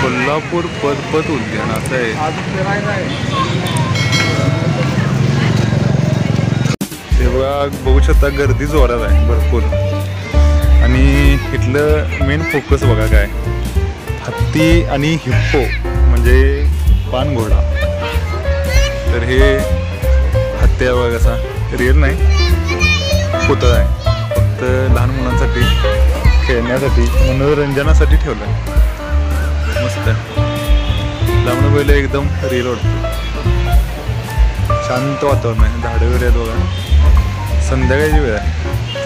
कोल्हापूर पदपथ उद्यान असं आहे. तेव्हा बघू शकता गर्दी जोरात आहे भरपूर. आणि इथलं मेन फोकस बघा काय, हत्ती आणि हिप्पो म्हणजे पानघोडा. तर हे हत्या बघा कसा रिअल नाही, पुतळा आहे. फक्त लहान मुलांसाठी खेळण्यासाठी मनोरंजनासाठी ठेवलं आहे. मस्त आहे. लांबून पहिले एकदम रिअल वाटतं. शांत वातावरण आहे, झाडं वगैरे आहेत बघा. संध्याकाळची वेळ आहे,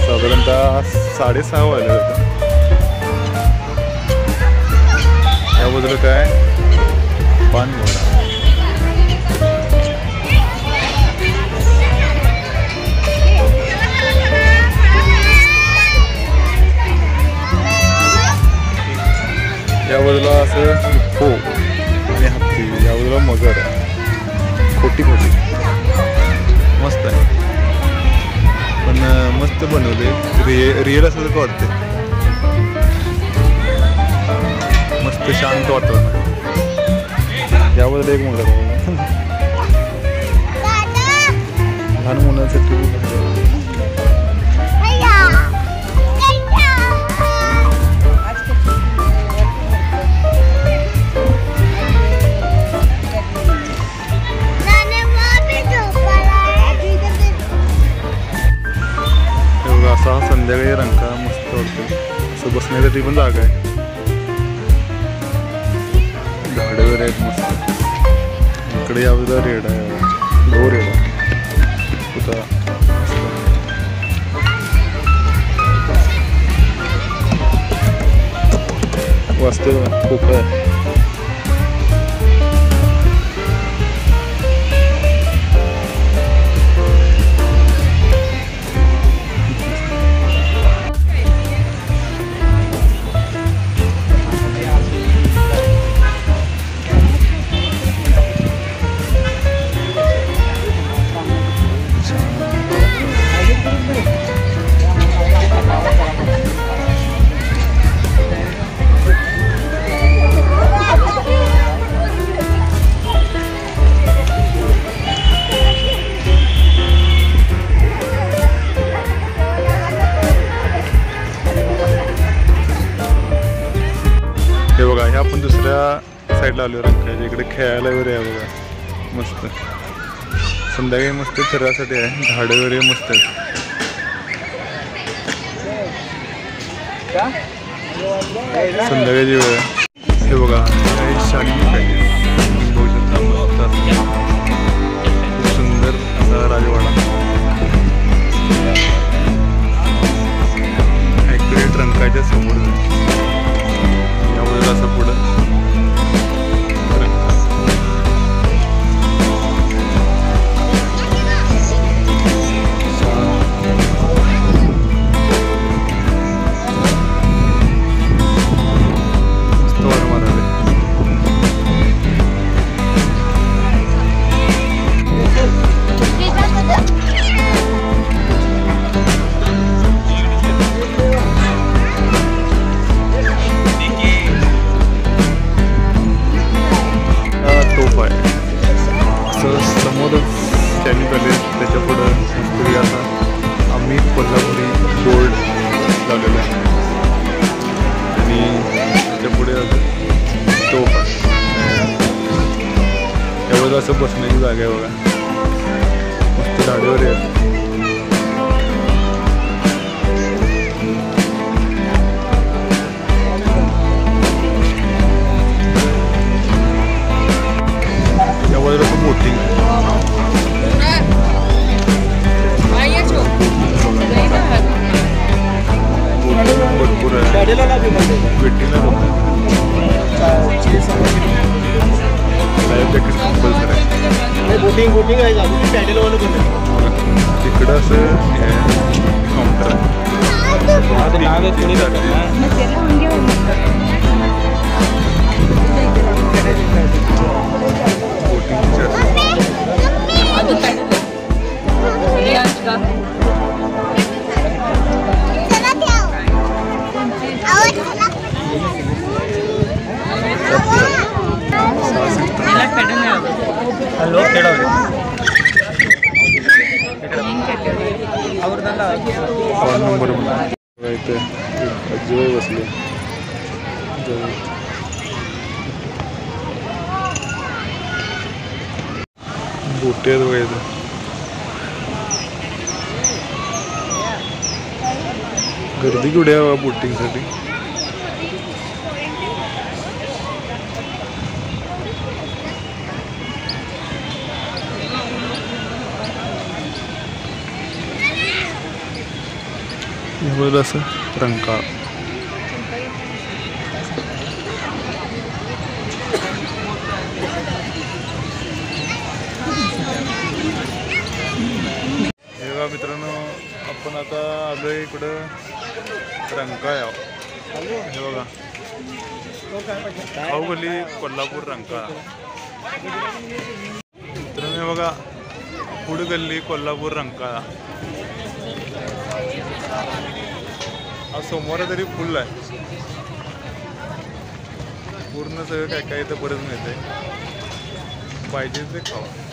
साधारणतः 6:30 वाजले जातं. या बाजूला काय पानघोडा. या बाजूला असं हिप्पो आणि हत्ती, या बाजूला मगर आहे. खोटी मस्त आहे, पण मस्त बनवले. रिअल असं तर वाटते. मस्त शांत वातावरण आहे. या बाजूला एक मगर आहे. लहान मुलांसाठी असा संध्याकाळी रंकाळा मस्त वाटतो. असं बसण्यासाठी पण जागा आहे, झाडं वगैरे आहेत मस्त. इकडे या बाजूला रेडा आहे, गो रेडा होता. वास्तव खूप आहे. हे बघा, हे आपण दुसऱ्या साईडला आलो रंकाळ्याच्या इकडे खेळायला वगैरे आहे बघा. मस्त संध्याकाळी मस्त फिरायसाठी आहे. झाडं वगैरे मस्त आहेत. संध्याकाळची वेळ आहे. हे बघा, शालिनी पॅलेस बघू शकता. मस्त खूप सुंदर असा राजवाडा. इकडे रंकाळ्याच्या समोर असं पुढं शालिनी पॅलेस. त्याच्या पुढं मस्तपैकी असा आम्ही कोल्हापुरी बोर्ड लावलेला आहे. आणि त्याच्या पुढे तोफ आहे. त्यावर असं बसण्याची जागा आहे बघा. मस्त झाडेवर आहेत. त्या बाजूला खूप बोटिंग आहे. भरपूर आहे. भेटीला जॅकेट कंपल्सरी आहे. बोटिंग आहे. तिकडं असं काउंटर बोटिंग स्टॉल नंबर इथे आजीबाई बसले. बोटी आहेत बघा इथं. गर्दी केवढी आहे बोटिंगसाठी. असं रंकाळ. हे बघा मित्रांनो, आपण आता आलोय इकडं रंकाळा. हे बघा खाऊगल्ली कोल्हापूर रंकाळा. मित्रांनो हे बघा फूड गल्ली कोल्हापूर रंकाळा. हा सोमवार तरी फुल आहे. पूर्ण सगळं काय काय इथं बरंच मिळतंय. पाहिजे ते खावा.